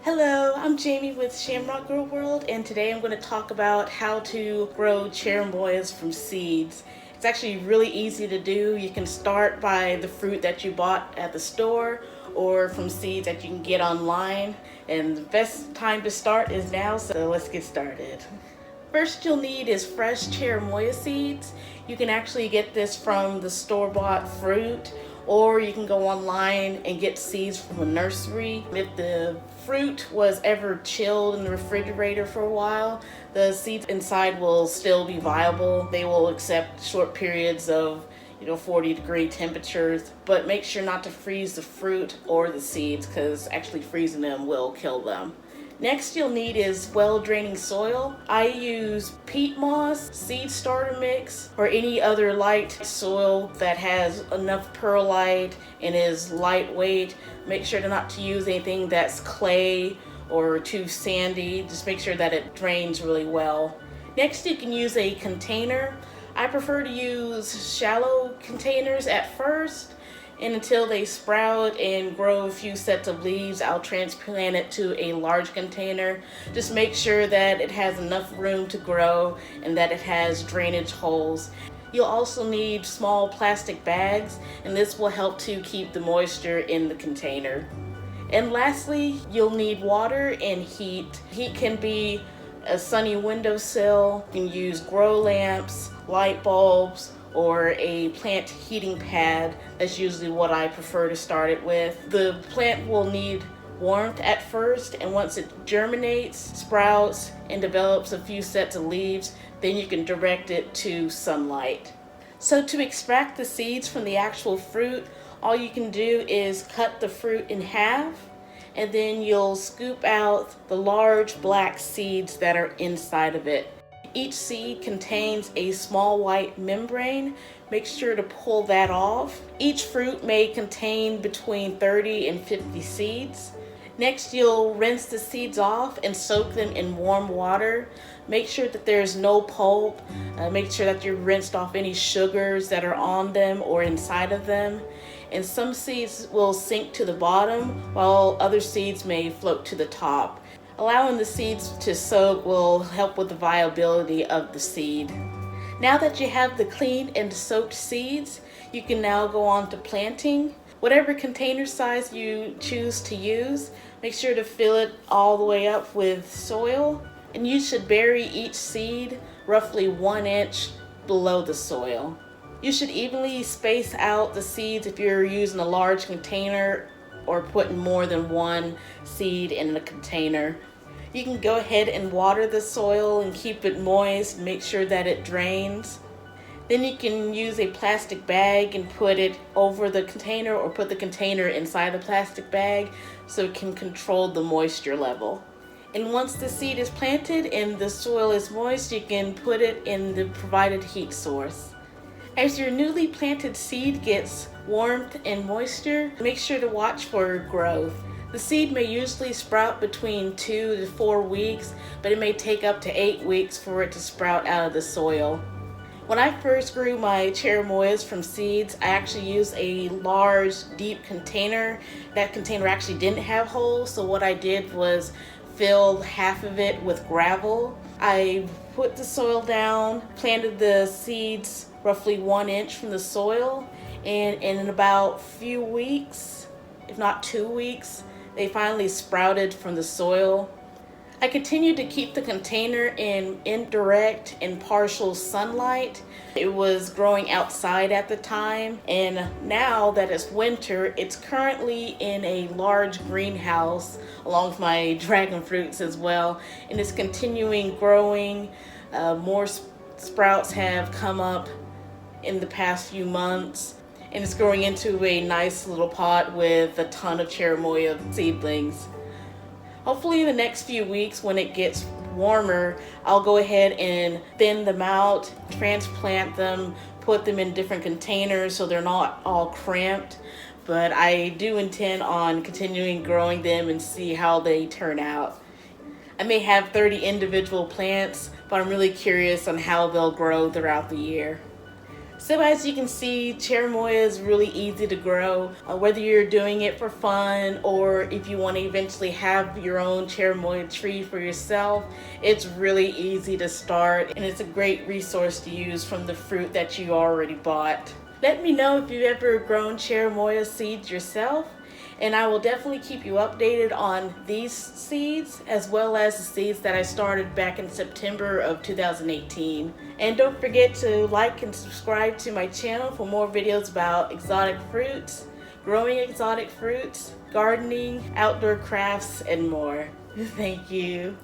Hello, I'm Jamie with Shamrock Grow World, and today I'm going to talk about how to grow cherimoyas from seeds. It's actually really easy to do. You can start by the fruit that you bought at the store or from seeds that you can get online. And the best time to start is now, so let's get started. First you'll need is fresh cherimoya seeds. You can actually get this from the store-bought fruit, or you can go online and get seeds from a nursery. If the fruit was ever chilled in the refrigerator for a while, the seeds inside will still be viable. They will accept short periods of 40-degree temperatures, but make sure not to freeze the fruit or the seeds because actually freezing them will kill them. Next you'll need is well-draining soil. I use peat moss, seed starter mix, or any other light soil that has enough perlite and is lightweight. Make sure not to use anything that's clay or too sandy. Just make sure that it drains really well. Next you can use a container. I prefer to use shallow containers at first, and until they sprout and grow a few sets of leaves, I'll transplant it to a large container. Just make sure that it has enough room to grow and that it has drainage holes. You'll also need small plastic bags, and this will help to keep the moisture in the container. And lastly, you'll need water and heat. Heat can be a sunny windowsill. You can use grow lamps, light bulbs, or a plant heating pad. That's usually what I prefer to start it with. The plant will need warmth at first, and once it germinates, sprouts, and develops a few sets of leaves, then you can direct it to sunlight. So to extract the seeds from the actual fruit, all you can do is cut the fruit in half, and then you'll scoop out the large black seeds that are inside of it. Each seed contains a small white membrane. Make sure to pull that off. Each fruit may contain between 30 and 50 seeds. Next, you'll rinse the seeds off and soak them in warm water. Make sure that there's no pulp. Make sure that you've rinsed off any sugars that are on them or inside of them. And some seeds will sink to the bottom, while other seeds may float to the top. Allowing the seeds to soak will help with the viability of the seed. Now that you have the cleaned and soaked seeds, you can now go on to planting. Whatever container size you choose to use, make sure to fill it all the way up with soil, and you should bury each seed roughly 1 inch below the soil. You should evenly space out the seeds if you're using a large container or putting more than one seed in a container. You can go ahead and water the soil and keep it moist, make sure that it drains. Then you can use a plastic bag and put it over the container, or put the container inside the plastic bag so it can control the moisture level. And once the seed is planted and the soil is moist, you can put it in the provided heat source. As your newly planted seed gets warmth and moisture, make sure to watch for growth. The seed may usually sprout between 2 to 4 weeks, but it may take up to 8 weeks for it to sprout out of the soil. When I first grew my cherimoyas from seeds, I actually used a large, deep container. That container actually didn't have holes, so what I did was fill half of it with gravel. I put the soil down, planted the seeds roughly 1 inch from the soil, and in about a few weeks, if not 2 weeks, they finally sprouted from the soil. I continued to keep the container in indirect and partial sunlight. It was growing outside at the time, and now that it's winter, it's currently in a large greenhouse along with my dragon fruits as well, and it's continuing growing. More sprouts have come up in the past few months, and it's growing into a nice little pot with a ton of cherimoya seedlings. Hopefully in the next few weeks, when it gets warmer, I'll go ahead and thin them out, transplant them, put them in different containers so they're not all cramped. But I do intend on continuing growing them and see how they turn out. I may have 30 individual plants, but I'm really curious on how they'll grow throughout the year. So as you can see, Cherimoya is really easy to grow. Whether you're doing it for fun or if you want to eventually have your own Cherimoya tree for yourself, it's really easy to start and it's a great resource to use from the fruit that you already bought. Let me know if you've ever grown Cherimoya seeds yourself, and I will definitely keep you updated on these seeds as well as the seeds that I started back in September of 2018. And don't forget to like and subscribe to my channel for more videos about exotic fruits, growing exotic fruits, gardening, outdoor crafts, and more. Thank you.